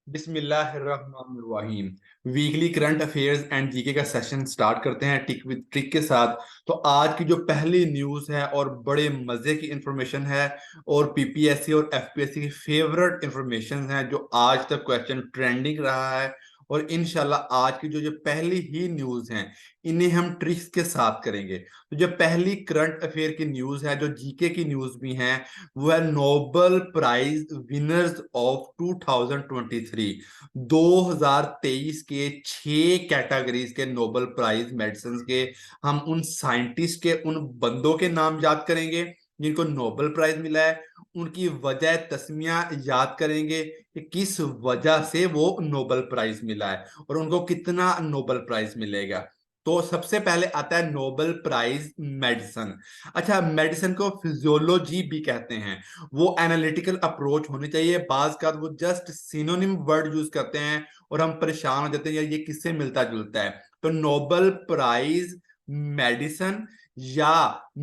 बिस्मिल्लाहिर्रहमानिर्रहीम। Weekly current affairs and GK का session start करते हैं टिक विद ट्रिक के साथ। तो आज की जो पहली न्यूज़ है और बड़े मजे की इंफॉर्मेशन है और पीपीएससी और एफपीएससी की फेवरेट इंफॉर्मेशन है जो आज तक क्वेश्चन ट्रेंडिंग रहा है। और इंशाल्लाह आज की जो जो पहली ही न्यूज़ हैं इन्हें हम ट्रिक्स के साथ करेंगे। तो जो पहली करंट अफेयर की न्यूज़ है जो जीके की न्यूज़ भी है वो है नोबेल प्राइज विनर्स ऑफ 2023। 2023 के 6 कैटेगरीज के नोबेल प्राइज मेडिसिन के हम उन साइंटिस्ट के उन बंदों के नाम याद करेंगे जिनको नोबेल प्राइज मिला है। उनकी वजह तस्मिया याद करेंगे कि किस वजह से वो नोबेल प्राइज मिला है और उनको कितना नोबेल प्राइज मिलेगा। तो सबसे पहले आता है नोबेल प्राइज मेडिसिन। अच्छा, मेडिसिन को फिजियोलॉजी भी कहते हैं। वो एनालिटिकल अप्रोच होनी चाहिए। बाज का वो जस्ट सिनोनिम वर्ड यूज करते हैं और हम परेशान हो जाते हैं यार ये किससे मिलता जुलता है। तो नोबेल प्राइज मेडिसिन या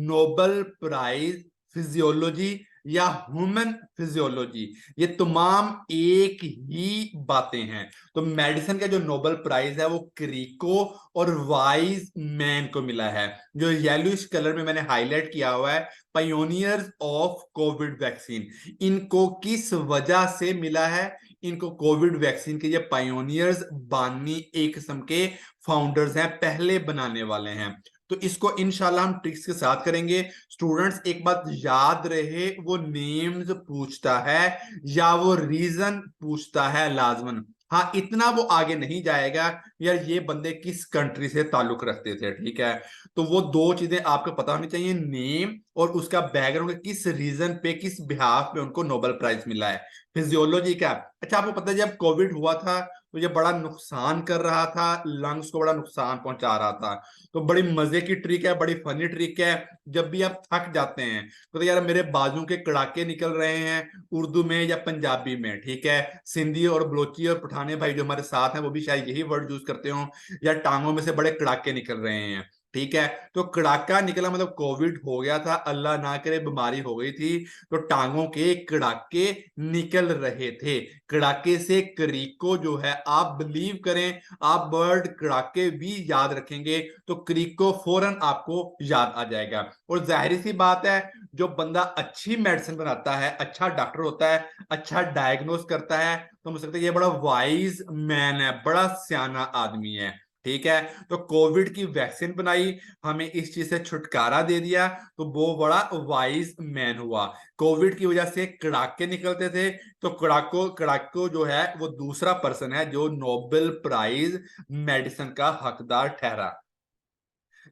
नोबेल प्राइज फिजियोलॉजी या ह्यूमन फिजियोलॉजी, ये तमाम एक ही बातें हैं। तो मेडिसिन का जो नोबेल प्राइज है वो क्रिको और वाइज मैन को मिला है। जो येलोइश कलर में मैंने हाईलाइट किया हुआ है, पायोनियर्स ऑफ कोविड वैक्सीन, इनको किस वजह से मिला है? इनको कोविड वैक्सीन के ये पायोनियर्स बानी एक किस्म के फाउंडर्स हैं, पहले बनाने वाले हैं। तो इसको इंशाल्लाह हम ट्रिक्स के साथ करेंगे। स्टूडेंट्स एक बात याद रहे, वो नेम्स पूछता है या वो रीजन पूछता है लाजमन। हाँ, इतना वो आगे नहीं जाएगा यार ये बंदे किस कंट्री से ताल्लुक रखते थे, ठीक है। तो वो दो चीजें आपको पता होनी चाहिए, नेम और उसका बैकग्राउंड, किस रीजन पे किस बिहाफ पे उनको नोबेल प्राइज मिला है। फिजियोलॉजी का, अच्छा आपको पता है जब कोविड हुआ था तो ये बड़ा नुकसान कर रहा था, लंग्स को बड़ा नुकसान पहुंचा रहा था। तो बड़ी मजे की ट्रिक है, बड़ी फनी ट्रिक है। जब भी आप थक जाते हैं तो यार मेरे बाजू के कड़ाके निकल रहे हैं उर्दू में या पंजाबी में, ठीक है। सिंधी और बलोची और पठाने भाई जो हमारे साथ हैं वो भी शायद यही वर्ड यूज करते हो। या टांगों में से बड़े कड़ाके निकल रहे हैं, ठीक है। तो कड़ाका निकला मतलब कोविड हो गया था, अल्लाह ना करे बीमारी हो गई थी। तो टांगों के कड़ाके निकल रहे थे। कड़ाके से क्रिको जो है, आप बिलीव करें, आप वर्ड कड़ाके भी याद रखेंगे तो क्रिको फौरन आपको याद आ जाएगा। और जाहिर सी बात है, जो बंदा अच्छी मेडिसिन बनाता है, अच्छा डॉक्टर होता है, अच्छा डायग्नोस करता है, तो मुझे लगता है ये बड़ा वाइज मैन है, बड़ा सियाना आदमी है, ठीक है। तो कोविड की वैक्सीन बनाई, हमें इस चीज से छुटकारा दे दिया, तो वो बड़ा वाइज मैन हुआ। कोविड की वजह से कड़ाके निकलते थे, तो कड़ाको कड़ाको जो है वो दूसरा पर्सन है जो नोबेल प्राइज मेडिसिन का हकदार ठहरा।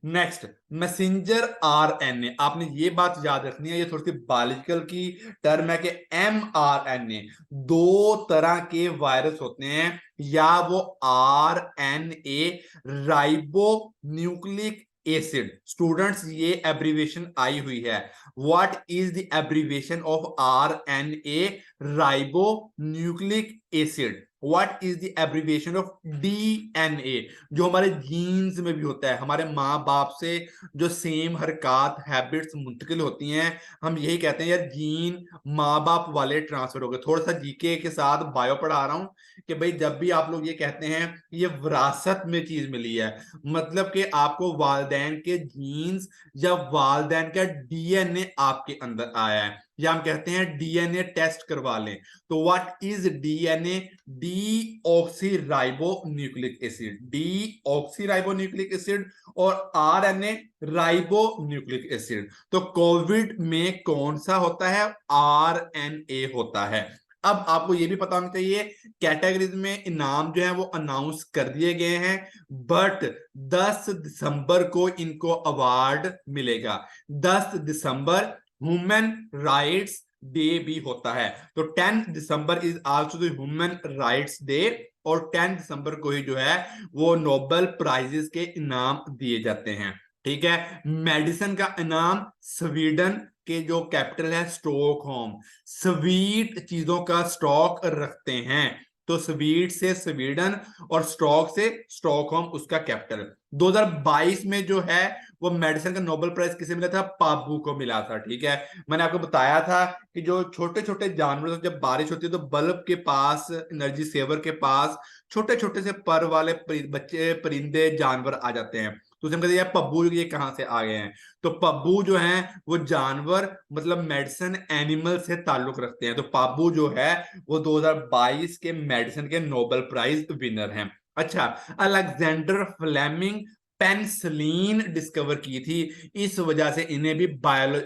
नेक्स्ट, मैसेंजर आरएनए, आपने ये बात याद रखनी है, ये थोड़ी सी बायोलॉजिकल की टर्म है कि एमआरएनए, दो तरह के वायरस होते हैं, या वो RNA ribo nucleic acid. Students ये एब्रीविएशन आई हुई है, what is the abbreviation of RNA ribo nucleic acid? What is the abbreviation of DNA? जो हमारे जीन्स में भी होता है, हमारे माँ बाप से जो सेम हरकत हैबिट्स मुंतकिल होती हैं, हम यही कहते हैं यार जीन माँ बाप वाले ट्रांसफर हो गए। थोड़ा सा जीके के साथ बायो पढ़ा रहा हूँ कि भाई जब भी आप लोग ये कहते हैं ये विरासत में चीज मिली है, मतलब कि आपको वालदैन के जीन्स या वालदैन का डीएनए आपके अंदर आया है, या हम कहते हैं डीएनए टेस्ट करवा लें। तो what is DNA? D oxy ribo nucleic acid, D oxy ribo nucleic acid, और आरएनए राइबो न्यूक्लिक एसिड। तो कोविड में कौन सा होता है? आरएनए होता है। अब आपको यह भी पता होना चाहिए, कैटेगरीज में इनाम जो है वो अनाउंस कर दिए गए हैं, बट 10 दिसंबर को इनको अवार्ड मिलेगा। 10 दिसंबर ह्यूमन राइट्स डे भी होता है। तो 10 December is also the human rights day, और 10 दिसंबर को ही जो है वो नोबेल प्राइजेस के इनाम दिए जाते हैं, ठीक है। मेडिसिन का इनाम स्वीडन के जो कैपिटल है स्टॉकहोम, स्वीट चीजों का स्टॉक रखते हैं। तो स्वीड से स्वीडन और स्टॉक से स्टॉकहोम उसका कैपिटल। 2022 में जो है वो मेडिसिन का नोबेल प्राइज किसे मिला था? पाबू को मिला था। ठीक है, मैंने आपको बताया था कि जो छोटे छोटे जानवर, जब बारिश होती है तो बल्ब के पास, एनर्जी सेवर के पास छोटे छोटे से पर वाले बच्चे, परिंदे, जानवर आ जाते हैं। तो उसने कहा यार पब्बू ये कहाँ से आ गए हैं? तो पब्बू जो है वो जानवर मतलब मेडिसिन एनिमल से ताल्लुक रखते हैं। तो पब्बू जो है वो 2022 के मेडिसिन के नोबेल प्राइज विनर हैं। अच्छा, अलेक्जेंडर फ्लेमिंग पेनिसिलिन डिस्कवर की थी, इस वजह से इन्हें भी बायोलॉ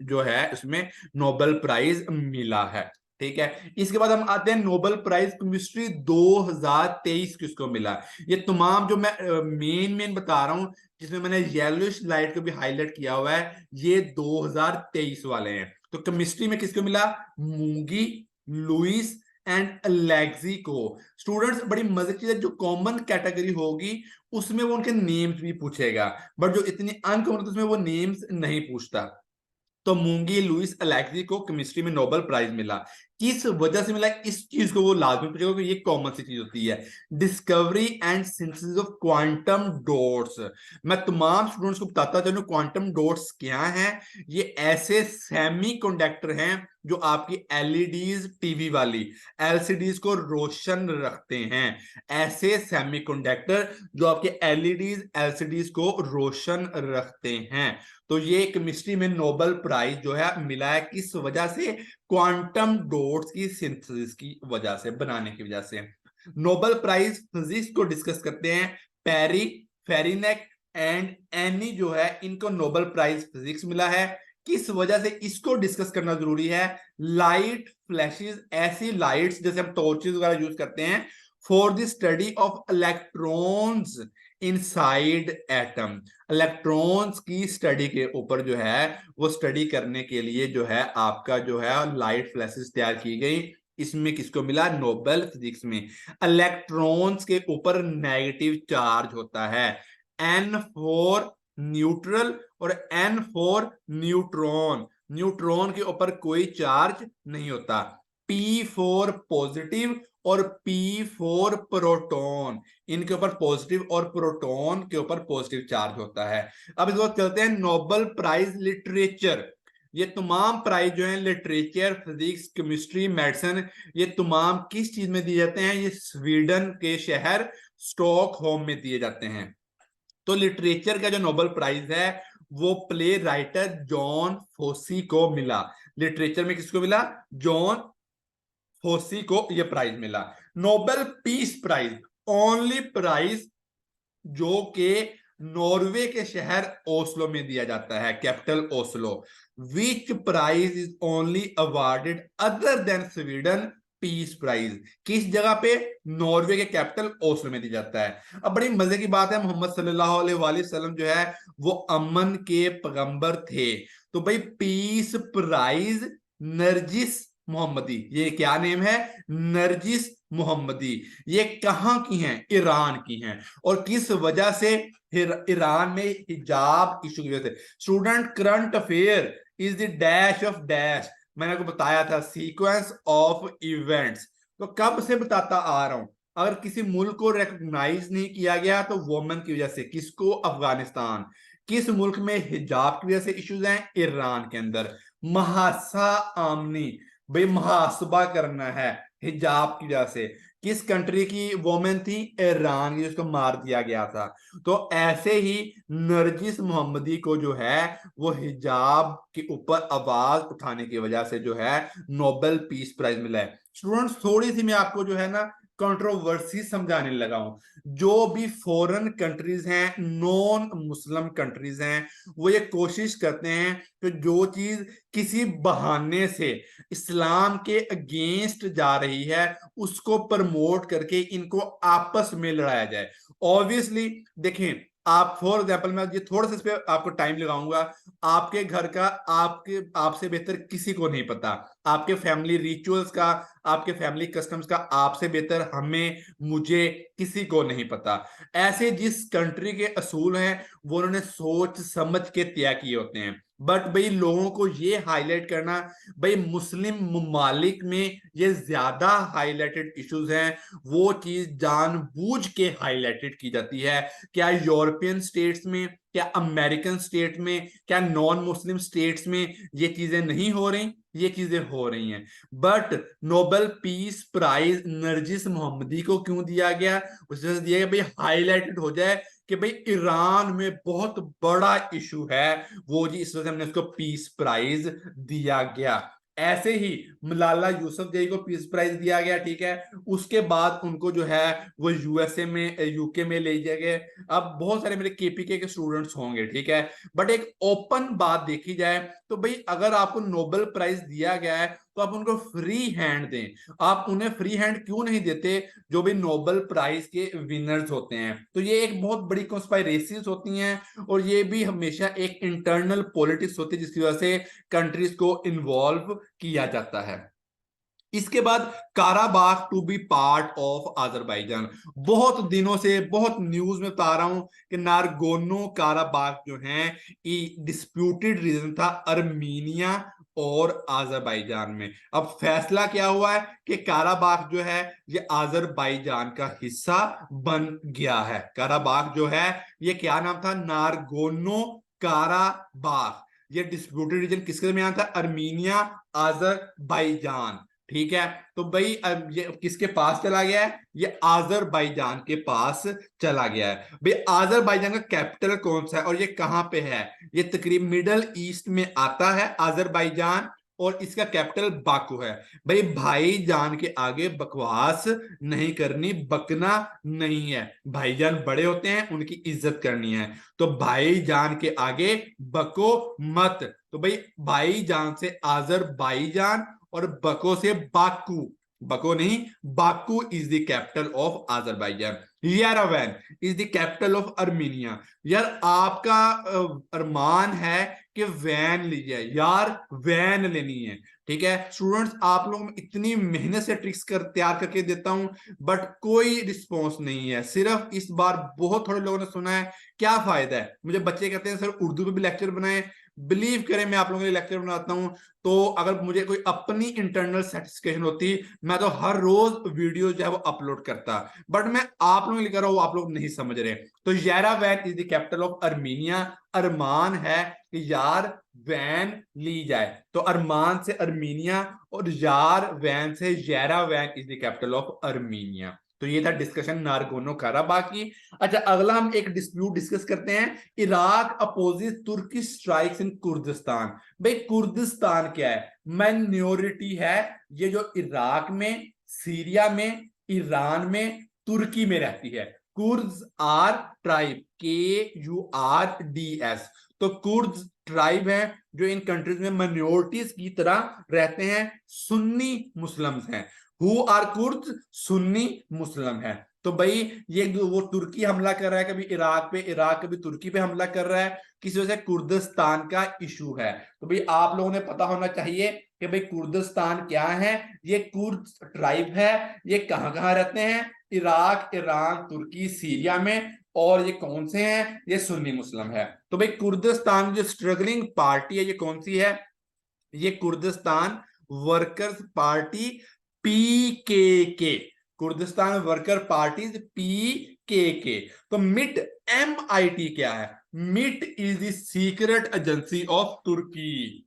जो है उसमें नोबेल प्राइज मिला है। ठीक है, इसके बाद हम आते हैं नोबेल प्राइज केमिस्ट्री 2023 किसको मिला। ये तमाम जो मैं मेन मेन बता रहा हूं, जिसमें मैंने येलोइश लाइट को भी हाईलाइट किया हुआ है, ये 2023 वाले हैं। तो केमिस्ट्री में किसको मिला? मूंगी, लुइस एंड अलेक्सी को। स्टूडेंट्स बड़ी मजे की चीज है, जो कॉमन कैटेगरी होगी उसमें वो उनके नेम्स भी पूछेगा, बट जो इतनी अनकॉमन उसमें वो नेम्स नहीं पूछता। तो मूंगी लुइस अलेक्सी को केमिस्ट्री में नोबेल प्राइज मिला। किस वजह से मिला, इस चीज को वो लाजमी पूछेगा क्योंकि ये कॉमन सी चीज होती है। Discovery and synthesis of quantum dots. मैं तमाम स्टूडेंट्स को बताता चलूं क्वांटम डॉट्स क्या हैं। ये ऐसे सेमी कंडक्टर हैं जो आपकी एलईडीज, टीवी वाली एलसीडीज को रोशन रखते हैं। ऐसे सेमी कंडक्टर जो आपके एलईडीज, एलसीडीज को रोशन रखते हैं। तो ये केमिस्ट्री में नोबेल प्राइज जो है मिला है, किस वजह से? क्वांटम डॉट्स की सिंथेसिस की वजह से, बनाने की वजह से। नोबेल प्राइज फिजिक्स को डिस्कस करते हैं। पेरी, फेरिनेक एंड एनी जो है इनको नोबेल प्राइज फिजिक्स मिला है। किस वजह से इसको डिस्कस करना जरूरी है? लाइट फ्लैशेस, ऐसी लाइट्स जैसे हम टॉर्चेस वगैरह यूज करते हैं for the study of electrons inside atom. Electrons की स्टडी के ऊपर जो है वो स्टडी करने के लिए जो है आपका जो है लाइट फ्लैशेस तैयार की गई। इसमें किसको मिला? नोबेल फिजिक्स में। इलेक्ट्रॉन्स के ऊपर नेगेटिव चार्ज होता है, एन फॉर न्यूट्रल और एन फॉर न्यूट्रॉन। न्यूट्रॉन के ऊपर कोई चार्ज नहीं होता। पी फॉर पॉजिटिव और पी फॉर प्रोटॉन, इनके ऊपर पॉजिटिव और प्रोटॉन के ऊपर पॉजिटिव चार्ज होता है। अब इस वक्त चलते हैं नोबेल प्राइज लिटरेचर। ये तमाम प्राइज जो है लिटरेचर, फिजिक्स, केमिस्ट्री, मेडिसिन, ये तमाम किस चीज में दिए जाते हैं? ये स्वीडन के शहर स्टॉकहोम में दिए जाते हैं। तो लिटरेचर का जो नोबेल प्राइज है वो प्ले राइटर जॉन फोसी को मिला। लिटरेचर में किसको मिला? जॉन फोसी को यह प्राइज मिला। Nobel peace prize, only prize जो कि नॉर्वे के शहर ओस्लो में दिया जाता है, capital Oslo. Which prize is only awarded other than Sweden peace prize? किस जगह पे? नॉर्वे के कैपिटल ओस्लो में दिया जाता है। अब बड़ी मजे की बात है, मोहम्मद सल्लल्लाहु अलैहि वसल्लम जो है वो अमन के पैगंबर थे। तो भाई पीस प्राइज नरजिस मोहम्मदी, ये क्या नेम है? नरजिस मोहम्मदी। ये कहां की हैं? ईरान की हैं। और किस वजह से? ईरान में हिजाब इशू की वजह से। Student, current affair is the dash of dash. मैंने आपको बताया था सीक्वेंस ऑफ इवेंट्स। तो कब से बताता आ रहा हूं, अगर किसी मुल्क को रिकॉग्नाइज नहीं किया गया तो वोमेन की वजह से। किसको? अफगानिस्तान। किस मुल्क में हिजाब की वजह से इश्यूज हैं? ईरान के अंदर। महासा आमनी, भाई मुहासबा करना है हिजाब की वजह से। किस कंट्री की वोमेन थी? ईरान की, जिसको मार दिया गया था। तो ऐसे ही नरजिस मोहम्मदी को जो है वो हिजाब के ऊपर आवाज उठाने की वजह से जो है नोबेल पीस प्राइज मिला है। स्टूडेंट्स, थोड़ी सी मैं आपको जो है ना कंट्रोवर्सी समझाने लगा हूं। जो भी फॉरेन कंट्रीज हैं, नॉन मुस्लिम कंट्रीज हैं, वो ये कोशिश करते हैं कि जो चीज किसी बहाने से इस्लाम के अगेंस्ट जा रही है उसको प्रमोट करके इनको आपस में लड़ाया जाए। ऑब्वियसली देखें, आप फॉर एग्जाम्पल, मैं ये थोड़ा सा इस पे आपको टाइम लगाऊंगा। आपके घर का आपके आपसे बेहतर किसी को नहीं पता। आपके फैमिली रिचुअल्स का, आपके फैमिली कस्टम्स का आपसे बेहतर हमें, मुझे, किसी को नहीं पता। ऐसे जिस कंट्री के असूल हैं वो उन्होंने सोच समझ के तय किए होते हैं। बट भाई लोगों को ये हाईलाइट करना, भाई मुस्लिम ममालिक में ये ज्यादा हाईलाइटेड इश्यूज हैं, वो चीज जानबूझ के हाईलाइटेड की जाती है। क्या यूरोपियन स्टेट्स में, क्या अमेरिकन स्टेट में, क्या नॉन मुस्लिम स्टेट्स में ये चीजें नहीं हो रही? ये चीजें हो रही हैं। But Nobel peace prize Narges Mohammadi को क्यों दिया गया? उसे दिया गया भाई हाईलाइटेड हो जाए कि भाई ईरान में बहुत बड़ा इशू है वो जी, इस वजह से हमने उसको पीस प्राइज दिया गया। ऐसे ही मलाला यूसुफजई को पीस प्राइज दिया गया, ठीक है। उसके बाद उनको जो है वो यूएसए में, यूके में ले जाए गए। अब बहुत सारे मेरे केपीके के स्टूडेंट्स होंगे, ठीक है, बट एक ओपन बात देखी जाए तो भाई अगर आपको नोबेल प्राइज दिया गया है तो आप उनको फ्री हैंड दें। आप उन्हें फ्री हैंड क्यों नहीं देते जो भी नोबेल प्राइज के विनर्स होते हैं? तो ये एक बहुत बड़ी कॉन्स्पायरेसीज होती हैं, और ये भी हमेशा एक इंटरनल पॉलिटिक्स होती है जिसकी वजह से कंट्रीज को इन्वॉल्व किया जाता है। इसके बाद Karabakh to be part of Azerbaijan. बहुत दिनों से बहुत न्यूज में बता रहा हूं कि नारगोनो काराबाख जो है डिस्प्यूटेड रीजन था अर्मीनिया और अजरबैजान में। अब फैसला क्या हुआ है कि काराबाख जो है ये अजरबैजान का हिस्सा बन गया है। काराबाख जो है ये क्या नाम था? नारगोनो काराबाख। ये डिस्प्यूटेड रीजन किसके में आता है? अर्मीनिया, अजरबैजान, ठीक है। तो भाई अब ये किसके पास चला गया है? ये आजरबाईजान के पास चला गया है। भाई आजरबाईजान का कैपिटल कौन सा है और ये कहां पे है? ये तकरीब मिडल ईस्ट में आता है आजरबाईजान, और इसका कैपिटल बाकू है। भाई भाईजान के आगे बकवास नहीं करनी, बकना नहीं है। भाईजान बड़े होते हैं, उनकी इज्जत करनी है। तो भाईजान के आगे बको मत। तो भाई भाईजान से आजरबाईजान और बको से बाकू, बको नहीं Baku is the capital of Azerbaijan. Yerevan is the capital of Armenia. यार आपका अरमान है कि वैन लीजिए, यार वैन लेनी है, ठीक है स्टूडेंट्स। आप लोग मैं इतनी मेहनत से ट्रिक्स कर तैयार करके देता हूं बट कोई रिस्पॉन्स नहीं है। सिर्फ इस बार बहुत थोड़े लोगों ने सुना है। क्या फायदा है? मुझे बच्चे कहते हैं सर उर्दू पे भी लेक्चर बनाए। बिलीव करें मैं आप लोगों के लिए लेक्चर बनाता हूं तो अगर मुझे कोई अपनी इंटरनल सेटिस्फेक्शन होती मैं तो हर रोज वीडियो जो है वो अपलोड करता। बट मैं आप लोगों के लिए कर रहा हूं, आप लोग नहीं समझ रहे। तो Yerevan is the capital of Armenia. अरमान है कि यार वैन ली जाए, तो अरमान से अर्मीनिया और यार वैन से Yerevan is the capital of Armenia. तो ये था डिस्कशन नारगोनो काराबाख की। अच्छा अगला हम एक डिस्प्यूट डिस्कस करते हैं। Iraq opposes Turkey strikes in Kurdistan. भाई कुर्दिस्तान क्या है? माइनॉरिटी है। ये जो इराक में, सीरिया में, ईरान में, तुर्की में रहती है। Kurds are tribe, KURDS। तो कुर्द्स ट्राइब है जो इन कंट्रीज में माइनॉरिटीज की तरह रहते हैं, सुन्नी मुस्लिम्स हैं। Who are Kurds? Sunni Muslim है। तो भाई ये वो तुर्की हमला कर रहा है कभी इराक पे, इराक कभी तुर्की पे हमला कर रहा है, किसी वजह से कुर्दिस्तान का इशू है। तो भाई आप लोगों ने पता होना चाहिए कि भाई कुर्दिस्तान क्या है। ये कुर्द ट्राइब है। ये कहां कहां रहते हैं? इराक, ईरान, तुर्की, सीरिया में। और ये कौन से हैं? ये सुन्नी मुस्लिम है। तो भाई कुर्दिस्तान जो स्ट्रगलिंग पार्टी है ये कौन सी है? ये Kurdistan workers party, PKK। Kurdistan worker parties, PKK। तो मिट, MIT क्या है? MIT is the secret agency of Turkey.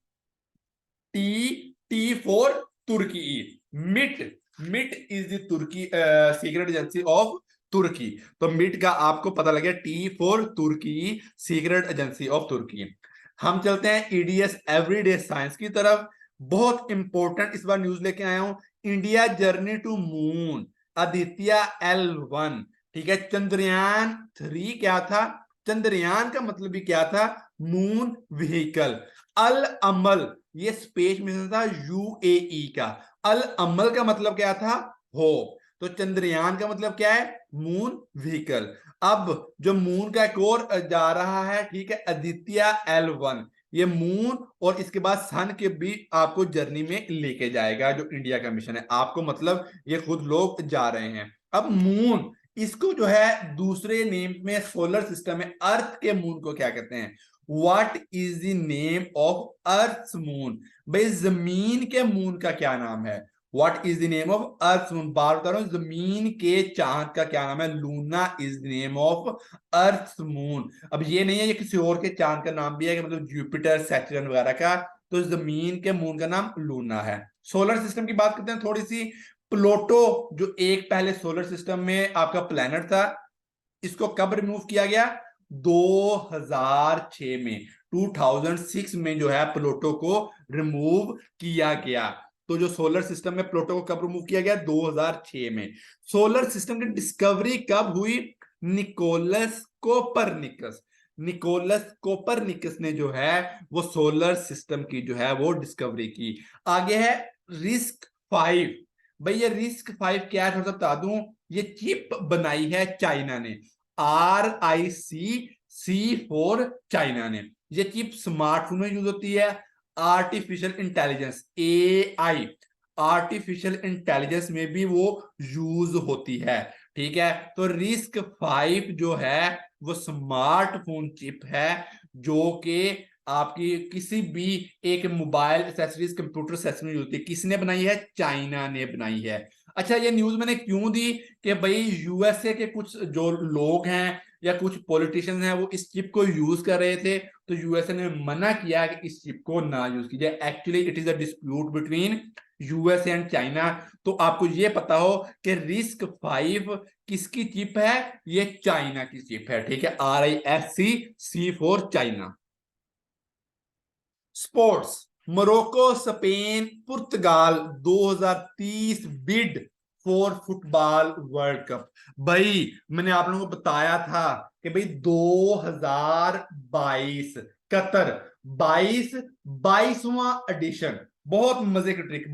T for Turkey. MIT, MIT is the Turkey secret agency of Turkey. तो मिट का आपको पता लग गया, T for Turkey, secret agency of Turkey. हम चलते हैं EDS एवरीडे साइंस की तरफ। बहुत इंपॉर्टेंट इस बार न्यूज लेके आया हूं। India journey to moon, Aditya L1, ठीक है। चंद्रयान 3 क्या था? चंद्रयान का मतलब भी क्या था? Moon vehicle. अल अमल ये स्पेस मिशन था UAE का। अल अमल का मतलब क्या था? होप। तो चंद्रयान का मतलब क्या है? Moon vehicle. अब जो मून का एक और जा रहा है, ठीक है, आदित्य L1। ये मून और इसके बाद सन के भी आपको जर्नी में लेके जाएगा, जो इंडिया का मिशन है आपको, मतलब ये खुद लोग जा रहे हैं। अब मून, इसको जो है दूसरे नेम में सोलर सिस्टम में अर्थ के मून को क्या कहते हैं? What is the name of earth moon? भाई जमीन के मून का क्या नाम है? What is the name of earth moon? बार बता रहा हूं, जमीन के चांद का क्या नाम है? Luna is the name of earth moon. अब ये नहीं है ये किसी और के चांद का नाम भी है कि मतलब जुपिटर सैटर्न वगैरह का, तो जमीन के मून का नाम लूना है। सोलर सिस्टम की बात करते हैं थोड़ी सी। प्लूटो जो एक पहले सोलर सिस्टम में आपका प्लेनेट था, इसको कब रिमूव किया गया? 2006 में, 2006 में जो है प्लूटो को रिमूव किया गया। तो जो सोलर सिस्टम में प्लूटो को कब रिमूव किया गया? 2006 में। सोलर सिस्टम की डिस्कवरी कब हुई? Nicholas Copernicus. निकोलस कोपरनिकस ने जो है वो सोलर सिस्टम की जो है वो डिस्कवरी की। आगे है रिस्क 5। भाई ये रिस्क 5 क्या है थोड़ा सा बता दूं। ये चिप बनाई है चाइना ने, RISC-4 चाइना ने। ये चिप स्मार्टफोन में यूज होती है। Artificial intelligence AI, artificial intelligence में भी वो यूज होती है। ठीक है, तो रिस्क 5 जो है वो स्मार्टफोन चिप है, जो कि आपकी किसी भी एक मोबाइल एक्सेसरीज कंप्यूटर एक्सेसरीज होती है, किसने बनाई है? चाइना ने बनाई है। अच्छा, ये न्यूज मैंने क्यों दी कि भाई यूएसए के कुछ जो लोग हैं या कुछ पॉलिटिशियंस हैं वो इस चिप को यूज कर रहे थे, तो यूएसए ने मना किया कि इस चिप को ना यूज कीजिए। Actually it is a dispute between USA and China. तो आपको ये पता हो कि रिस्क 5 किसकी चिप है? ये चाइना की चिप है। ठीक है, RISC-4 China. Sports, Morocco Spain Portugal 2030 bid for football world cup. भाई मैंने आप लोगों को बताया था कि भाई 2022 कतर, 22वां एडिशन। बहुत मजे की ट्रिक,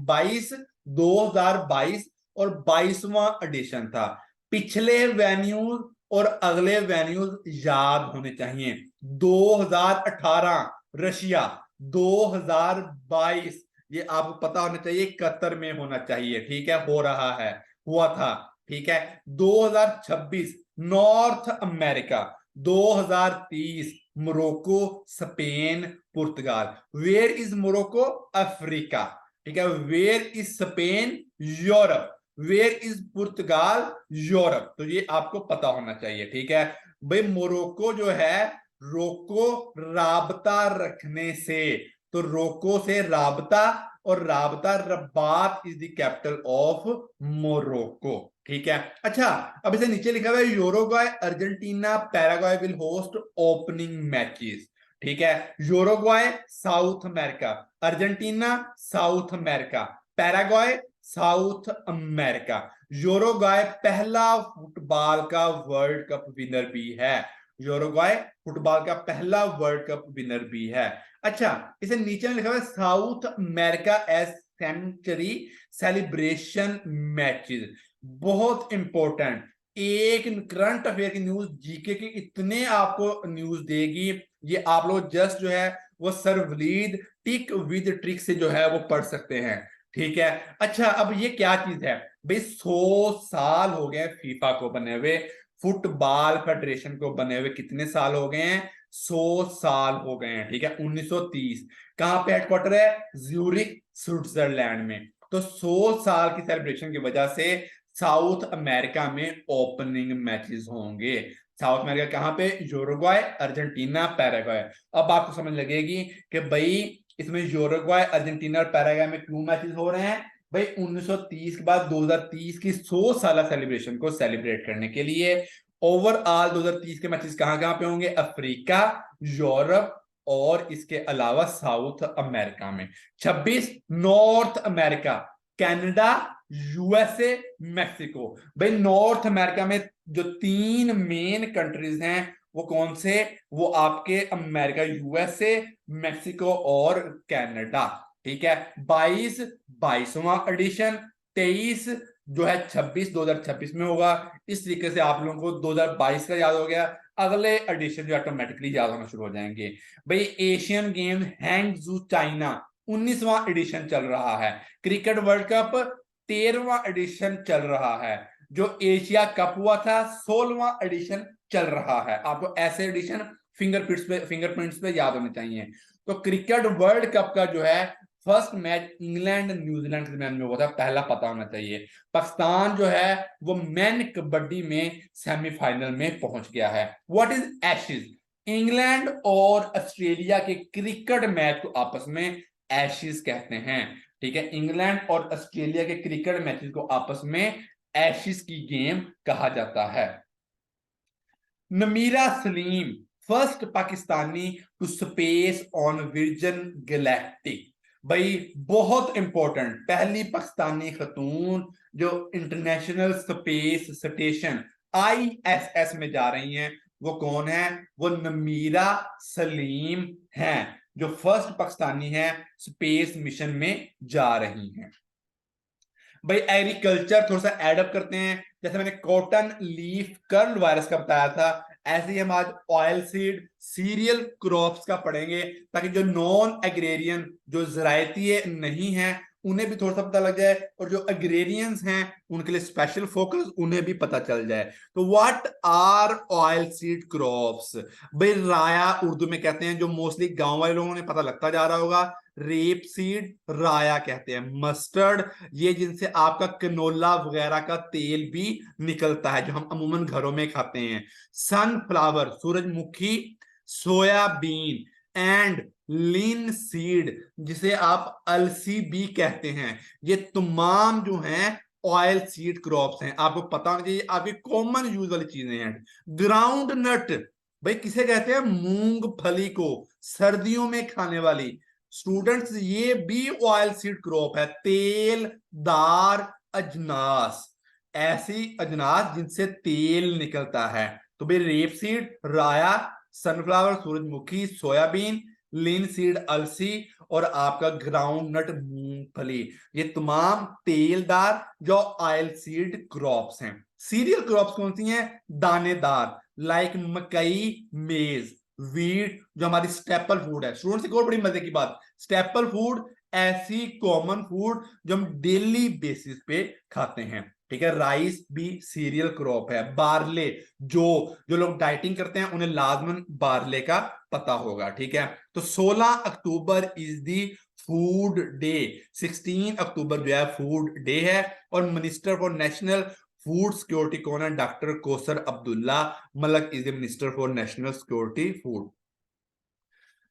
2022 और 22वां एडिशन था। पिछले वेन्यूज और अगले वेन्यूज याद होने चाहिए। 2018 रशिया, 2022 ये आपको पता होना चाहिए कतर में होना चाहिए। ठीक है, हो रहा है, हुआ था। ठीक है, 2026 नॉर्थ अमेरिका, 2030 मोरक्को स्पेन पुर्तगाल। Where is Morocco? अफ्रीका। ठीक है, where is Spain? Europe. Where is पुर्तगाल? यूरोप। तो ये आपको पता होना चाहिए। ठीक है भाई, मोरक्को जो है, रोको राबता रखने से, तो रोको से राबता, और राबता Rabat is the capital of Morocco. ठीक है, अच्छा अब इसे नीचे लिखा हुआ है Uruguay Argentina Paraguay will host opening matches. ठीक है, Uruguay South America, Argentina South America, Paraguay South America. Uruguay पहला फुटबॉल का वर्ल्ड कप विनर भी है। यूरुग्वाय फुटबॉल का पहला वर्ल्ड कप विनर भी है। अच्छा, इसे नीचे में लिखा हुआ है South America as century celebration matches. बहुत इंपॉर्टेंट, एक करंट अफेयर की न्यूज, जीके की इतने आपको न्यूज देगी, ये आप लोग जस्ट जो है वो सरवलीद टिक विद ट्रिक से जो है वो पढ़ सकते हैं। ठीक है, अच्छा अब ये क्या चीज है भाई? 100 साल हो गए फीफा को बने हुए, फुटबॉल फेडरेशन को बने हुए कितने साल हो गए हैं? 100 साल हो गए हैं। ठीक है, 1930। कहां पे हेडक्वार्टर है? ज्यूरिक स्विट्जरलैंड में। तो 100 साल की सेलिब्रेशन की वजह से साउथ अमेरिका में ओपनिंग मैचेस होंगे। साउथ अमेरिका कहां पे? यूरुग्वाय, अर्जेंटीना, पैराग्वाय। अब आपको समझ लगेगी कि भाई इसमें यूरुग्वाय, अर्जेंटीना और पैराग्वाय में क्यों मैचेस हो रहे हैं। भाई 1930 के बाद 2030 की 100 साल सेलिब्रेशन को सेलिब्रेट करने के लिए। ओवरऑल 2030 के मैचेस कहां कहां पे होंगे? अफ्रीका, यूरोप और इसके अलावा साउथ अमेरिका में। 26 north America, Canada, USA, Mexico. भाई नॉर्थ अमेरिका में जो 3 मेन कंट्रीज हैं वो कौन से? वो आपके अमेरिका, यूएसए, मैक्सिको और कनाडा। ठीक है, 22 22वां एडिशन, 23 जो है 2026 में होगा। इस तरीके से आप लोगों को 2022 का याद हो गया, अगले एडिशन जो ऑटोमेटिकली याद होना शुरू हो जाएंगे। भाई एशियन गेम हैंगजू चाइना 19वां एडिशन चल रहा है। क्रिकेट वर्ल्ड कप 13वां एडिशन चल रहा है। जो एशिया कप हुआ था 16वां एडिशन चल रहा है। आपको ऐसे एडिशन फिंगरप्रिंट्स पे याद होने चाहिए। तो क्रिकेट वर्ल्ड कप का जो है फर्स्ट मैच इंग्लैंड न्यूजीलैंड के दरमियान में हुआ था, पहला पता होना चाहिए। पाकिस्तान जो है वो मेन कबड्डी में सेमीफाइनल में पहुंच गया है। What is Ashes? इंग्लैंड और ऑस्ट्रेलिया के क्रिकेट मैच को आपस में एशेज कहते हैं। ठीक है, इंग्लैंड और ऑस्ट्रेलिया के क्रिकेट मैचेस को आपस में एशेज की गेम कहा जाता है। Namira Salim first Pakistani to space on Virgin Galactic. भाई बहुत इंपॉर्टेंट, पहली पाकिस्तानी खतून जो इंटरनेशनल स्पेस स्टेशन ISS में जा रही हैं, वो कौन है? वो नमीरा सलीम हैं, जो फर्स्ट पाकिस्तानी है स्पेस मिशन में जा रही हैं। भाई एग्रीकल्चर थोड़ा सा एडअप करते हैं। जैसे मैंने कॉटन लीफ कर्ल वायरस का बताया था, ऐसे ही हम आज ऑयल सीड सीरियल क्रॉप्स का पढ़ेंगे, ताकि जो नॉन एग्रेरियन जो ज़रायती नहीं है उन्हें भी थोड़ा सा पता लग जाए, और जो एग्रेरियंस हैं उनके लिए स्पेशल फोकस, उन्हें भी पता चल जाए। तो what are oil seed crops? भाई राया उर्दू में कहते हैं, जो मोस्टली गांव वाले लोगों ने पता लगता जा रहा होगा। रेप सीड राया कहते हैं। मस्टर्ड, ये जिनसे आपका कनोला वगैरह का तेल भी निकलता है, जो हम अमूमन घरों में खाते हैं। सनफ्लावर सूरजमुखी। सोयाबीन एंड लिन सीड, जिसे आप अलसी भी कहते हैं। ये तमाम जो हैं ऑयल सीड क्रॉप्स हैं। आपको पता होना चाहिए, आपकी कॉमन यूज वाली चीजें हैं। ग्राउंड नट, भाई किसे कहते हैं? मूंगफली को, सर्दियों में खाने वाली। स्टूडेंट्स ये भी ऑयल सीड क्रॉप है। तेलदार अजनास, ऐसी अजनास जिनसे तेल निकलता है। तो भाई रेप सीड राया, सनफ्लावर सूरजमुखी, सोयाबीन, लिन सीड अलसी, और आपका ग्राउंड नट मूंगफली, ये तमाम तेलदार जो ऑयल सीड क्रॉप्स हैं। सीरियल क्रॉप्स कौन सी हैं? दानेदार, लाइक मकई, मेज, वीट, जो हमारी स्टेपल फूड है। स्टूडेंट्स एक और बड़ी मजे की बात, स्टेपल फूड ऐसी कॉमन फूड जो हम डेली बेसिस पे खाते हैं। ठीक है, राइस भी सीरियल क्रॉप है। बार्ले, जो जो लोग डाइटिंग करते हैं उन्हें लाजमन बार्ले का पता होगा। ठीक है, तो 16 October is the food day. 16 अक्टूबर जो है फूड डे है। और minister for national food security कौन है? Doctor Kausar Abdullah Malik is the minister for national security food.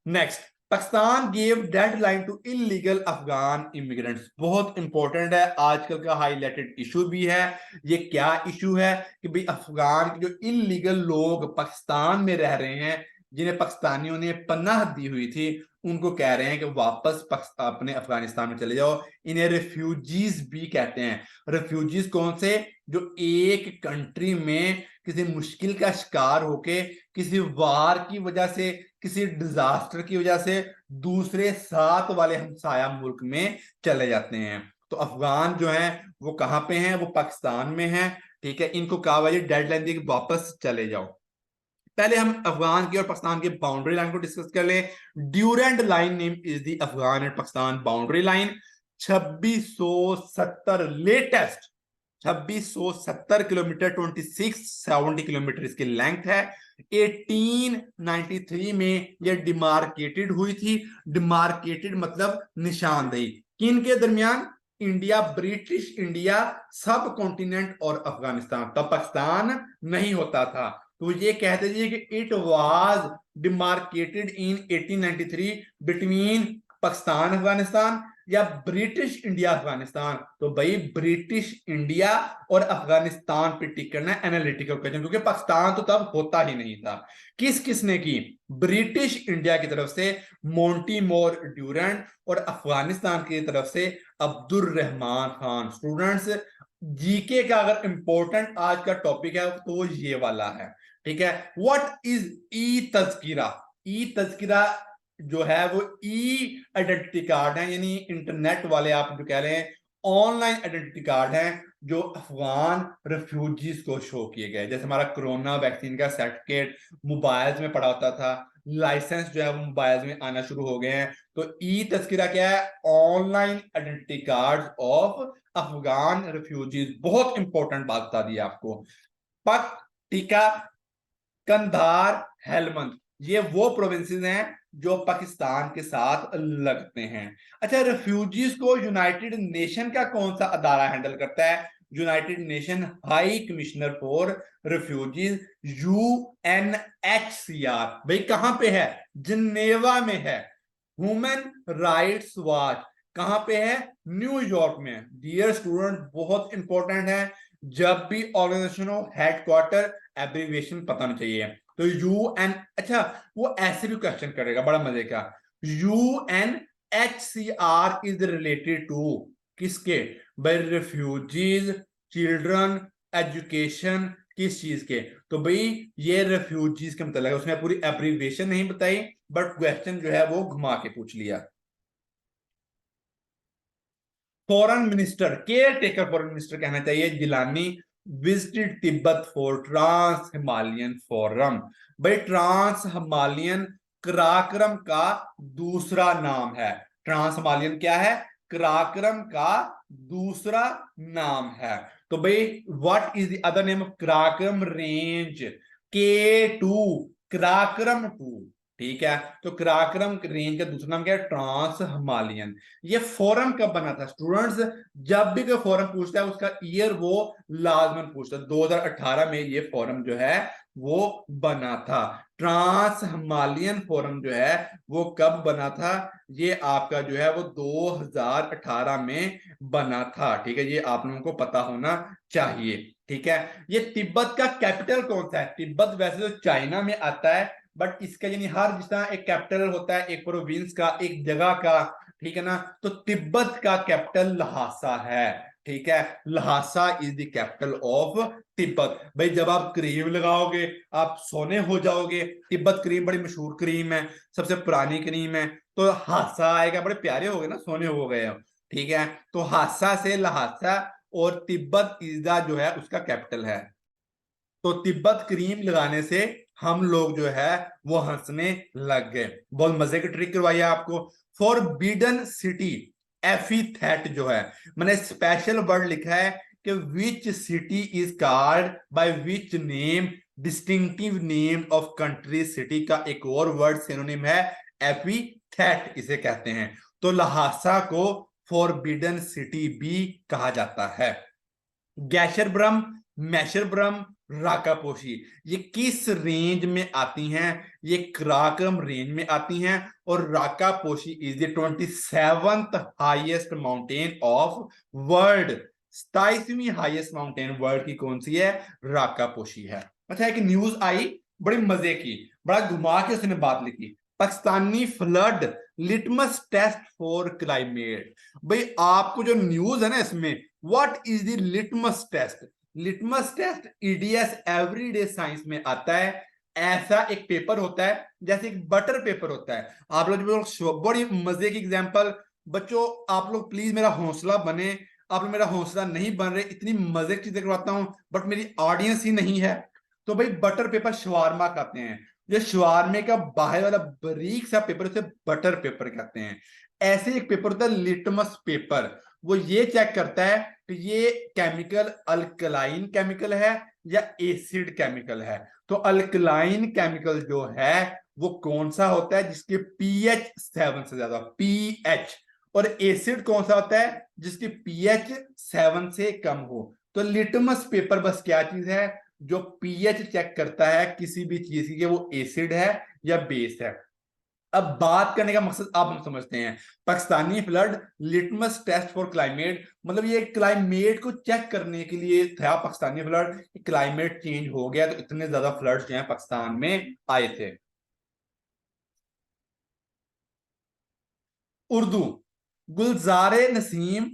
Next, Pakistan gave deadline to illegal Afghan immigrants. बहुत इंपॉर्टेंट है, आजकल का हाईलाइटेड इशू भी है। ये क्या इशू है कि भाई अफगान के जो इलीगल लोग पाकिस्तान में रह रहे हैं, जिन्हें पाकिस्तानियों ने पनाह दी हुई थी, उनको कह रहे हैं कि वापस अपने अफगानिस्तान में चले जाओ। इन्हें रिफ्यूजीज भी कहते हैं। रिफ्यूजीज कौन से? जो एक कंट्री में किसी मुश्किल का शिकार होके, किसी वार की वजह से, किसी डिजास्टर की वजह से दूसरे साथ वाले हमसाया मुल्क में चले जाते हैं। तो अफगान जो है वो कहां पे हैं? वो पाकिस्तान में हैं। ठीक है, इनको कहा हुआ डेडलाइन दी कि वापस चले जाओ। पहले हम अफगान की और पाकिस्तान की बाउंड्री लाइन को डिस्कस कर लें। Durand line name is the Afghan and Pakistan boundary line. 2670 latest 2670 kilometre, 2670 kilometre इसकी लेंथ है। 1893 में यह डिमार्केटेड हुई थी। डिमार्केटेड मतलब निशानदेही, किन के दरमियान? इंडिया, ब्रिटिश इंडिया सब कॉन्टिनेंट और अफगानिस्तान। तब पाकिस्तान नहीं होता था, तो ये कहते थे कि it was demarcated in 1893 between Pakistan Afghanistan या ब्रिटिश इंडिया अफगानिस्तान। तो भाई ब्रिटिश इंडिया और अफगानिस्तान पे टिक करना एनालिटिकल क्वेश्चन, क्योंकि पाकिस्तान तो तब होता ही नहीं था। किस किसने की? ब्रिटिश इंडिया की तरफ से मोंटीमोर ड्यूरेंट, और अफगानिस्तान की तरफ से अब्दुल रहमान खान। स्टूडेंट्स जीके का अगर इंपॉर्टेंट आज का टॉपिक है तो वो ये वाला है। ठीक है, व्हाट इज ई तज़किरा? ई तज़किरा जो है वो ई आइडेंटिटी कार्ड है, यानी इंटरनेट वाले आप जो कह रहे हैं ऑनलाइन आइडेंटिटी कार्ड है, जो अफगान रेफ्यूजीज को शो किए गए। जैसे हमारा कोरोना वैक्सीन का सर्टिफिकेट मोबाइल्स में पड़ा होता था, लाइसेंस जो है वो मोबाइल्स में आना शुरू हो गए हैं। तो ई तस्करा क्या है? Online identity card of Afghan refugees. बहुत इंपॉर्टेंट बात बता दी आपको। पक, टिका, कंधार, हेलमंद, ये वो प्रोविंसेस हैं जो पाकिस्तान के साथ लगते हैं। अच्छा, रेफ्यूजीज को यूनाइटेड नेशन का कौन सा अदारा हैंडल करता है? United nation high commissioner for refugees, UNHCR. भाई कहां पे है? जिनेवा में है। ह्यूमन राइट्स वॉच कहां पे है? न्यूयॉर्क में। डियर स्टूडेंट, बहुत इंपॉर्टेंट है, जब भी ऑर्गेनाइजेशन हो हेडक्वार्टर एब्रीविएशन पता होना चाहिए। तो यूएन, अच्छा वो ऐसे भी क्वेश्चन करेगा बड़ा मजे का, यूएनएचसीआर इज रिलेटेड टू किसके? भाई रेफ्यूजीज, चिल्ड्रन, एजुकेशन, किस चीज के? तो भाई ये रेफ्यूजीज का मतलब है। उसने पूरी एब्रीविएशन नहीं बताई, बट क्वेश्चन जो है वो घुमा के पूछ लिया। Foreign minister, caretaker foreign minister कहना चाहिए, Jilani visited Tibet for trans Himalayan forum. भाई ट्रांस हिमालयन कराक्रम का दूसरा नाम है। ट्रांस हिमालयन क्या है? कराक्रम का दूसरा नाम है। तो भाई what is the other name of Karakoram range? K2, Karakoram 2। ठीक है, तो कराक्रम रेंज का दूसरा नाम क्या है? Trans Himalayan. ये फोरम कब बना था स्टूडेंट्स? जब भी कोई फोरम पूछता है उसका ईयर वो लाजमन पूछता है। 2018 में ये फोरम जो है वो बना था। ट्रांस हिमालयन फोरम जो है वो कब बना था? ये आपका जो है वो 2018 में बना था। ठीक है, ये आप लोगों को पता होना चाहिए। ठीक है, ये तिब्बत का कैपिटल कौन सा है? तिब्बत वैसे तो चाइना में आता है, बट इसका यानी हर जिस तरह एक कैपिटल होता है, एक प्रोविंस का, एक जगह का, ठीक है ना, तो तिब्बत का कैपिटल लहासा है। ठीक है, Lhasa is the capital of Tibet. भाई जब आप क्रीम लगाओगे आप सोने हो जाओगे। तिब्बत क्रीम बड़ी मशहूर क्रीम है, सबसे पुरानी क्रीम है। तो हासा आएगा, बड़े प्यारे हो गए ना, सोने हो गए हो। ठीक है, तो हासा से लहासा, और तिब्बत इजा जो है उसका कैपिटल है। तो तिब्बत क्रीम लगाने से हम लोग जो है वो हंसने लग गए। बहुत मजे की ट्रिक करवाई है आपको। फॉरबिडन सिटी, एफीथेट जो है, मैंने स्पेशल वर्ड लिखा है कि which city is called by which name, distinctive name of country. City का एक और वर्ड सिनोनिम है एफीथेट, इसे कहते हैं। तो लहासा को फॉरबिडन सिटी भी कहा जाता है। गैशरब्रम, मैशरब्रम, राकापोशी, ये किस रेंज में आती हैं? ये कराक्रम रेंज में आती हैं। और Rakaposhi is the 27th highest mountain of world. 27वीं हाईएस्ट माउंटेन वर्ल्ड की कौन सी है? राकापोशी है। अच्छा, एक न्यूज आई बड़ी मजे की, बड़ा घुमा के उसने बात लिखी। Pakistani flood litmus test for climate. भाई आपको जो न्यूज है ना इसमें, what is the litmus test? Litmus test EDS everyday science में आता है। ऐसा एक पेपर होता है जैसे एक बटर पेपर होता है। आप लोग बड़ी मजे की एग्जांपल, बच्चों आप लोग प्लीज मेरा हौसला बने। आप लोग मेरा हौसला नहीं बन रहे, इतनी मजे की चीजें करवाता हूं, बट मेरी ऑडियंस ही नहीं है। तो भाई बटर पेपर शवारमा कहते हैं। जो शवारमे का बाहर वाला बारीक सा पेपर उसे बटर पेपर कहते हैं। ऐसे एक पेपर होता है लिटमस पेपर, वो ये चेक करता है कि ये केमिकल अल्कलाइन केमिकल है या एसिड केमिकल है। तो अल्कलाइन केमिकल जो है वो कौन सा होता है? जिसके पीएच 7 से ज्यादा, पीएच। और एसिड कौन सा होता है? जिसकी पीएच 7 से कम हो। तो लिटमस पेपर बस क्या चीज है? जो पीएच चेक करता है किसी भी चीज की, वो एसिड है या बेस है। अब बात करने का मकसद अब हम समझते हैं। Pakistani flood litmus test for climate, मतलब ये क्लाइमेट को चेक करने के लिए था पाकिस्तानी फ्लड। क्लाइमेट चेंज हो गया तो इतने ज्यादा फ्लड्स जो हैं पाकिस्तान में आए थे। उर्दू, गुलजारे नसीम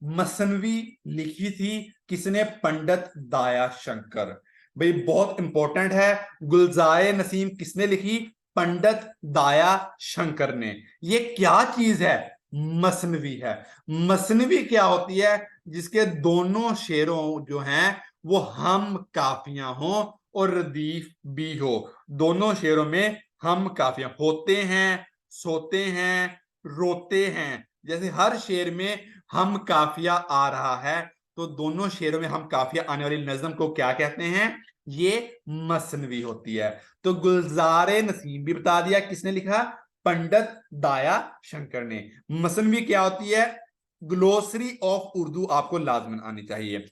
मसनवी लिखी थी किसने? पंडित दाया शंकर। भाई बहुत इंपॉर्टेंट है, गुलजारे नसीम किसने लिखी? पंडित दाया शंकर ने। ये क्या चीज है? मसनवी है। मसनवी क्या होती है? जिसके दोनों शेरों जो हैं वो हम काफियां हो और रदीफ भी हो। दोनों शेरों में हम काफियां होते हैं, सोते हैं, रोते हैं। जैसे हर शेर में हम काफिया आ रहा है, तो दोनों शेरों में हम काफिया आने वाली नज्म को क्या कहते हैं? ये मसनवी होती है। तो गुलजारे नसीम भी बता दिया किसने लिखा? पंडित दाया शंकर ने। मसनवी क्या होती है? ग्लोसरी ऑफ उर्दू आपको लाजमन आनी चाहिए।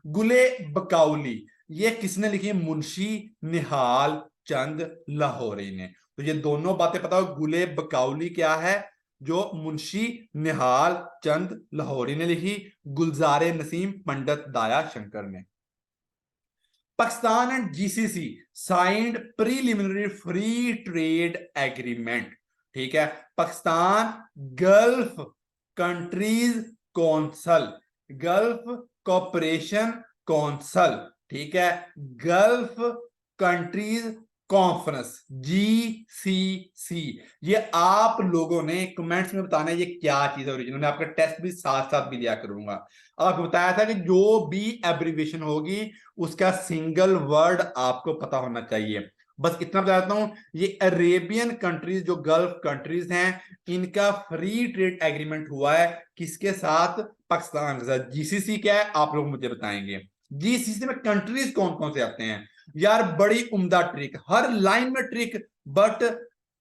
गुले बकाउली ये किसने लिखी? मुंशी निहाल चंद लाहौरी ने। तो ये दोनों बातें पता हो। गुले बकाउली क्या है? जो मुंशी निहाल चंद लाहौरी ने लिखी, गुलजारे नसीम पंडित दाया शंकर ने। Pakistan and GCC signed preliminary free trade agreement. ठीक है, Pakistan gulf countries council, gulf cooperation council, ठीक है, गल्फ कंट्रीज कॉन्फ्रेंस, GCC। ये आप लोगों ने कमेंट्स में बताना है ये क्या चीज है ओरिजिनल में। आपका टेस्ट भी साथ साथ भी लिया करूंगा। आपको बताया था कि जो भी एब्रिविएशन होगी उसका सिंगल वर्ड आपको पता होना चाहिए। बस इतना बताता हूं, ये अरेबियन कंट्रीज जो गल्फ कंट्रीज हैं, इनका फ्री ट्रेड एग्रीमेंट हुआ है किसके साथ? पाकिस्तान के साथ। जीसीसी क्या है आप लोग मुझे बताएंगे। जीसीसी में कंट्रीज कौन कौन से आते हैं? यार बड़ी उम्दा ट्रिक, हर लाइन में trick, but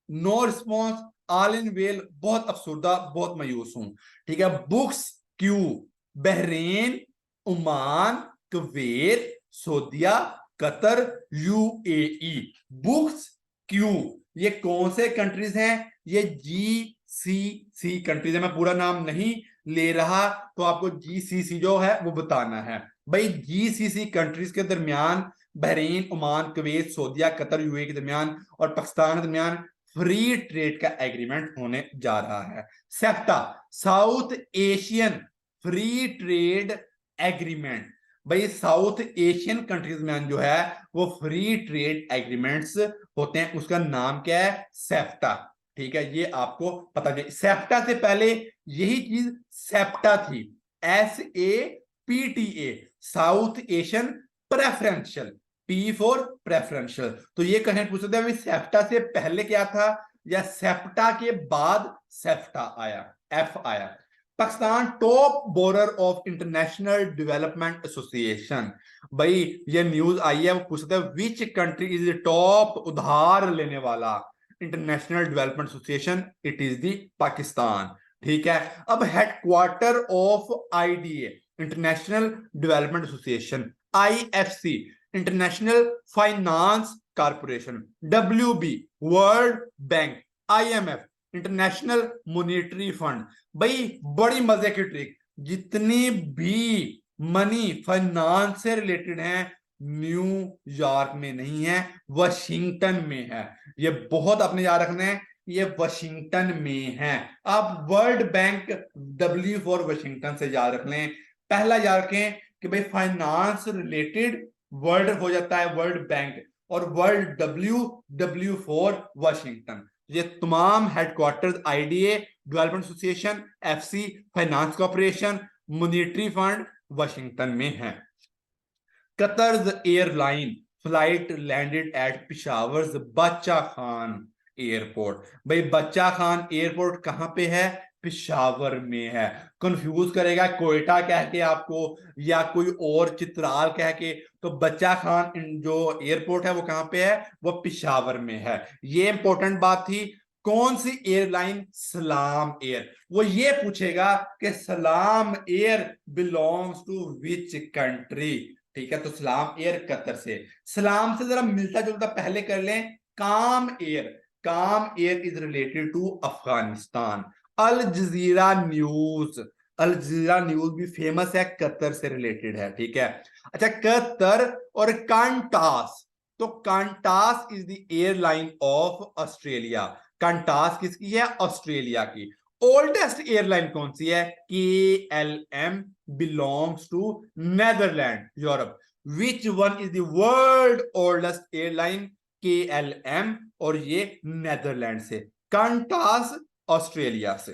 no response, all in well. बहुत अफसुर्दा, बहुत मायूस हूं। ठीक है, books Q, Bahrain, Oman, Kuwait, सऊदीया, कतर, यूएई। बुक्स क्यू ये कौन से कंट्रीज हैं? ये GCC कंट्रीज है। मैं पूरा नाम नहीं ले रहा, तो आपको GCC जो है वो बताना है। भाई GCC कंट्रीज के दरमियान बहरीन, ओमान, कुवैत, सऊदीया, कतर, यूएई के दरमियान और पाकिस्तान के दरमियान फ्री ट्रेड का एग्रीमेंट होने जा रहा है। SAFTA, South Asian free trade agreement. भाई साउथ एशियन कंट्रीज में जो है वो फ्री ट्रेड एग्रीमेंट्स होते हैं, उसका नाम क्या है? सेफ्टा। ठीक है, ये आपको पता चाहिए। सेफ्टा से पहले यही चीज सेप्टा थी, SAPTA, south Asian preferential, P for preferential. तो ये क्वेश्चन पूछ सकते हैं सेप्टा से पहले क्या था या सेप्टा के बाद सेफ्टा आया, F आया। Pakistan top borer of international development association. भाई ये न्यूज आई है, वो पूछता है विच कंट्री इज टॉप उधार लेने वाला international development association? It is the Pakistan. ठीक है, अब headquarter of IDA international development association, IFC international finance corporation, WB world bank, IMF international monetary fund. भाई बड़ी मजे की ट्रिक, जितनी भी मनी फाइनेंस से रिलेटेड है न्यूयॉर्क में नहीं है, वाशिंगटन में है। ये बहुत अपने याद रखना है, ये वाशिंगटन में है। आप world bank W for Washington से याद रख लें। पहला याद रखें कि भाई फाइनेंस रिलेटेड वर्ल्ड हो जाता है वर्ल्ड बैंक, और वर्ल्ड W फॉर वाशिंगटन। ये तमाम headquarters IDA development association, FC finance corporation, monetary fund Washington में है। Qatar's airline flight landed eight Peshawar बच्चा खान एयरपोर्ट। भाई बच्चा खान एयरपोर्ट कहां पे है? पिशावर में है। कंफ्यूज करेगा कोयटा कह के आपको या कोई और चित्राल कह के, तो बच्चा खान जो एयरपोर्ट है वो कहां पे है? वो पिशावर में है। ये इंपॉर्टेंट बात थी। कौन सी एयरलाइन? सलाम एयर। वो ये पूछेगा कि Salam air belongs to which country. ठीक है, तो सलाम एयर कतर से। सलाम से जरा मिलता जुलता पहले कर लें, Kam Air. Kam Air is related to Afghanistan. Al Jazeera news, Al Jazeera news भी फेमस है, कतर से रिलेटेड है। ठीक है, अच्छा कतर और कांटास। तो Qantas is the airline of Australia. Qantas किसकी है? ऑस्ट्रेलिया की। ओल्डेस्ट एयरलाइन कौन सी है? KLM belongs to Netherland, Europe. Which one is the world oldest airline? KLM, और ये नेदरलैंड से। कांटास ऑस्ट्रेलिया से।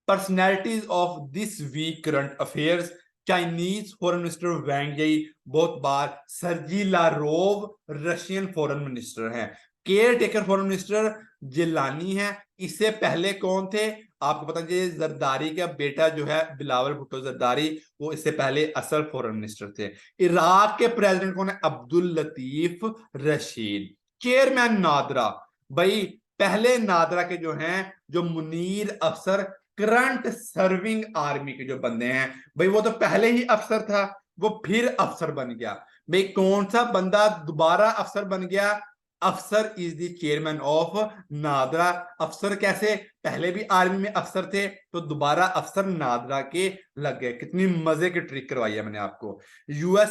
Personalities of this week current affairs, Chinese foreign minister Wang Yi बहुत बार, Sergey Lavrov Russian foreign minister हैं, caretaker foreign minister Jilani है। इससे पहले कौन थे आपको पता है, जरदारी का बेटा जो है बिलावल भुट्टो जरदारी, वो इससे पहले असल फॉरेन मिनिस्टर थे। इराक के प्रेसिडेंट कौन है, अब्दुल लतीफ रशीद। चेयरमैन नादरा, भाई पहले नादरा के जो हैं जो मुनीर अफसर, करंट सर्विंग आर्मी के जो बंदे हैं, भाई वो तो पहले ही अफसर था, वो फिर अफसर बन गया। भाई कौन सा बंदा दोबारा अफसर बन गया, अफसर is the chairman of NADRA. अफसर कैसे, पहले भी आर्मी में अफसर थे तो दोबारा अफसर नादरा के लग गए। कितनी मजे की ट्रिक करवाई है मैंने आपको। US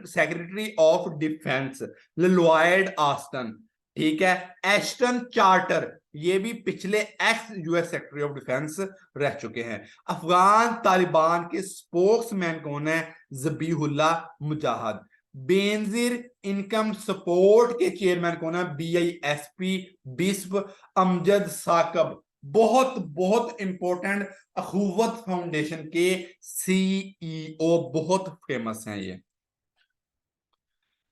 secretary of defence Lloyd Austin, ठीक है। एस्टन चार्टर, ये भी पिछले x US secretary of defence रह चुके हैं। अफगान तालिबान के स्पोक्समैन कौन है, जबीहुल्लाह मुजाहिद। बेनजीर इनकम सपोर्ट के चेयरमैन कौन है, बीआईएसपी बिस्प अमजद साकब, बहुत बहुत इंपॉर्टेंट, अखुवत फाउंडेशन के सीईओ, बहुत फेमस हैं ये।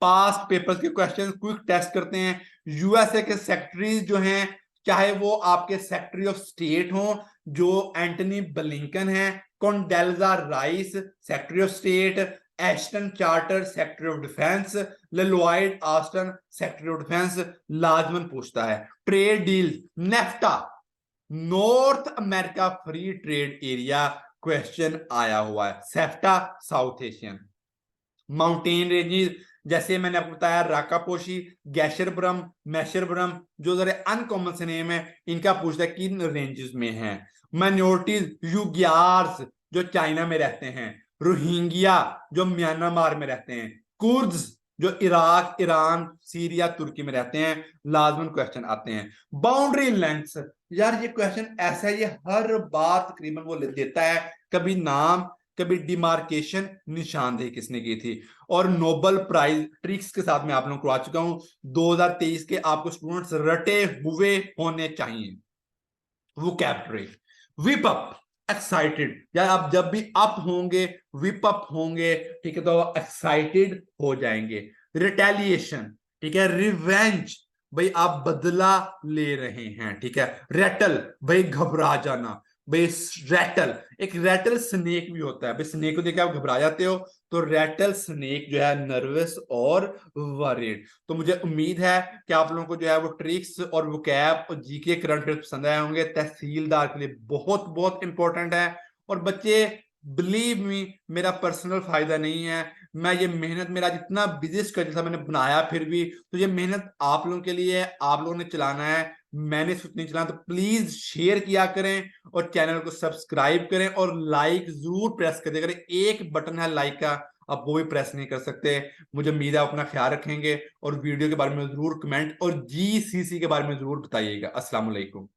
पास्ट पेपर्स के क्वेश्चन क्विक टेस्ट करते हैं। यूएसए के सेक्रेटरीज जो हैं, चाहे वो आपके सेक्रेटरी ऑफ स्टेट हो, जो एंटनी ब्लिंकन है, Condoleezza Rice secretary of state, Ashton Carter secretary of defence, Lloyd Austin secretary of defence, लाजमन पूछता है। Trade deal, NAFTA North America free trade area, question आया हुआ है। SAFTA South Asian. Mountain ranges, जैसे मैंने आपको बताया राकापोशी, गैशरब्रम, मैशरब्रम, जो जरा अनकॉमन से नेम है, इनका पूछता है किन रेंजेस में है। माइनॉरिटीज, युग्यार्स जो चाइना में रहते हैं, रोहिंग्या जो म्यांमार में रहते हैं, कुर्द्स जो इराक, ईरान, सीरिया, तुर्की में रहते हैं। लाजमन क्वेश्चन आते हैं। बाउंड्री लेंथ्स, यार ये क्वेश्चन ऐसा है, ये हर बार तकरीबन वो देता है, कभी नाम, कभी डिमार्केशन, निशानदेही किसने की थी। और नोबेल प्राइज ट्रिक्स के साथ मैं आप लोगों को आ चुका हूं। 2023 के आपको स्टूडेंट्स रटे हुए होने चाहिए। वोकैबुलरी, विप अप, एक्साइटेड, यार आप जब भी अप होंगे, विप अप होंगे, ठीक है, तो एक्साइटेड हो जाएंगे। रिटेलिएशन, ठीक है, रिवेंज, भाई आप बदला ले रहे हैं, ठीक है। रेटल, भाई घबरा जाना, भाई रैटल, एक रैटल स्नेक भी होता है, भाई स्नेक को देख के आप घबरा जाते हो, तो रैटल स्नेक जो है नर्वस और वरीड। तो मुझे उम्मीद है कि आप लोगों को जो है वो ट्रिक्स और वोकैब और जीके करंट अफेयर्स पसंद आए होंगे। तहसीलदार के लिए बहुत बहुत इंपॉर्टेंट है। और बच्चे बिलीव मी, मेरा पर्सनल फायदा नहीं है, मैं ये मेहनत, मेरा जितना बिजी शेड्यूल था मैंने बनाया, फिर भी तो ये मेहनत आप लोगों के लिए है, आप लोगों ने चलाना है, मैंने खुद नहीं चलाना। तो प्लीज शेयर किया करें और चैनल को सब्सक्राइब करें और लाइक जरूर प्रेस कर दिया करें। एक बटन है लाइक का, आप वो भी प्रेस नहीं कर सकते। मुझे उम्मीद है अपना ख्याल रखेंगे और वीडियो के बारे में जरूर कमेंट और जीसीसी के बारे में जरूर बताइएगा। अस्सलाम वालेकुम।